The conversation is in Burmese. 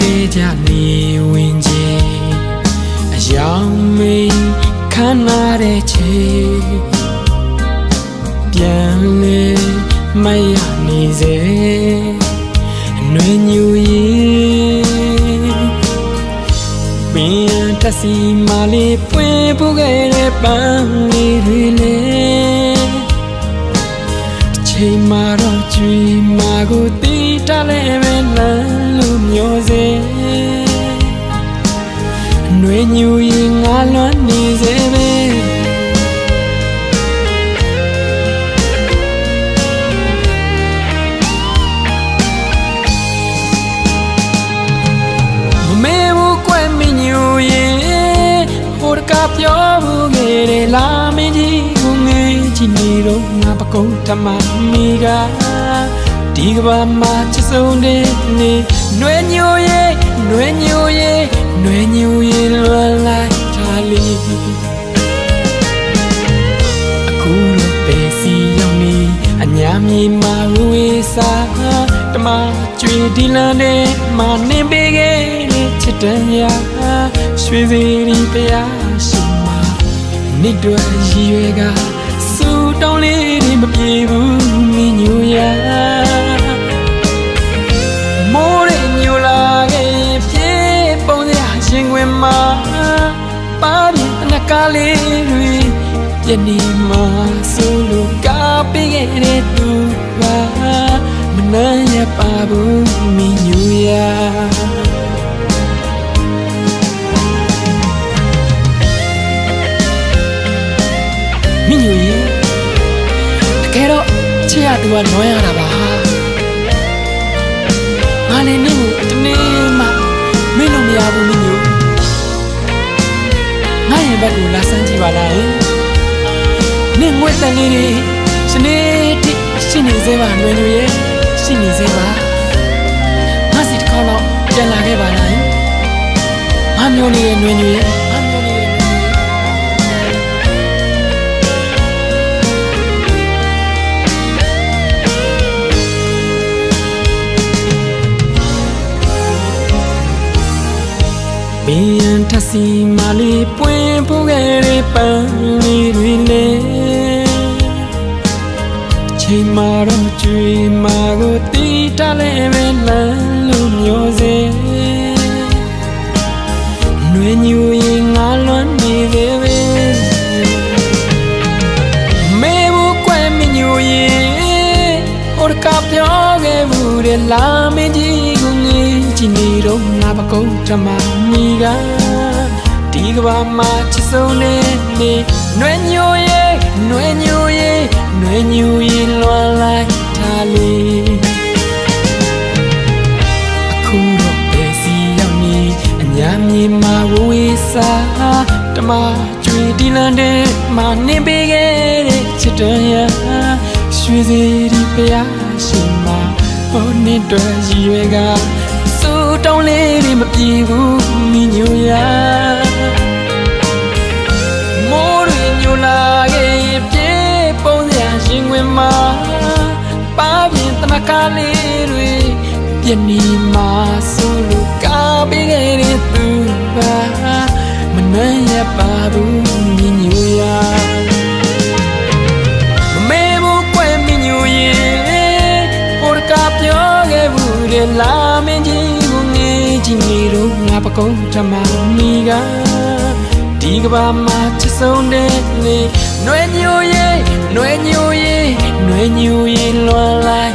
ခဲ့ကြနေဝင်ကြီးအယောင်မေးခမ်းနားတဲ့ချေပြန်လေမရနေစေအနှွေညူရင်ပင်တစီမလေးပွင့်ပူခဲ့တဲ့ပန်းလေးတွေလေချိန်မှာတော့ကြွေမာကိုတီးတလဲပဲလမ်းလို့မျိုးစေအနှွေညူရင်ငါလွမ်းနေစေပဲပြောဘူးခဲ့တယ်လာမင်းကြီးကိုငယ်ချီနေတော့ငါပကုံးထမမိကဒီကဘာမှာချစ်ဆုံးတဲ့နေနွေညိုရဲ့နွေညိုရဲ့နွေညိုရဲ့လွန်လိုက်ထားလေအခုတော့ပဲစီရောက်နေအညာမြေမှာဝေးစားတမကျွေဒီလန်နဲ့မနေပေးခဲ့တဲ့ချစ်တဲ့ညာရွှေစီရီပြာရှင်မာနိတ်တွေရည်ရွယ်ကစူတောင်းလေးတွေမပြေဘူးမင်းညူရမိုးရညူလာခဲ့ပြေပုံစရာရှင်ခွင်မှာပါပြီးအနကားလေးတွေပြနေမှာဆိုလို့ကားပေးခဲ့တဲ့သူပါမနှမ်းရပါဘူးမင်းညူရမင်းညူရေတကယ်တော့ချစ်ရသူကနွမ်းရတာပါငါလည်းနင့်ကိုတနေ့မှမင်းလို့မရဘူးမင်းညူငါရင်ဘက်ကိုလာစမ်းကြည့်ပါလားနင့်ငွေတန်လေးတွေစနေတိရှိနေသေးပါနွယ်ညူရေရှိနေသေးပါငါစီတစ်ခေါက်တော့ပြန်လာခဲ့ပါလားငါမျိုးနေတဲ့နွယ်ညူရေမင်းထစီမလေးပွင့်ပူခဲ့တဲ့ပန်းလေးတွေလေချိန်မှာတော့ကြွေမာကိုတီးတလဲပဲလမ်းလို့မျိုးစေနွေညူရင်ငါလွမ်းနေသေးပဲမေဘူးကွယ်မညူရင်ဟိုတကပြောခဲ့ဘူးတဲ့လာမင်းကြီးကိုငေးချီနေတော့ငါပကုံးထမမိကဒီကဘာမှာချစ်ဆုံးနေနေနွေညူရဲ့နွေညူရဲ့နွေညူရင်လွန်လိုက်ထားလေအခုတော့ပဲစီရောက်နေအညာမြေမှာဝေးစားတမကျွေဒီလန်တဲ့မနေပေးခဲ့တဲ့ချစ်တော်ရရွှေစီဒီပြာရှင်မာဟိုနှစ်တွေရည်ရွယ်ကစူတောင်းလေးတွေမပြေဘူးမင်းညူရမိုးရညူလာခဲ့ပြေပုံစရာရှင်ခွင်မှာပါပြင်တနကားလေးတွေပြနေမှာဆိုလို့ကားပေးခဲ့တဲ့သူပါမနှမ်းရပါဘူးမင်းညူရပြောခဲ့ဘူးတဲ့လာမင်းကြီးကိုငေးချီနေတော့ငါပကုံးထမမိကဒီကဘာမှာချစ်ဆုံးတဲ့လေနွေညူရဲ့နွေညူရဲ့နွေညူရဲ့လွန်လိုက်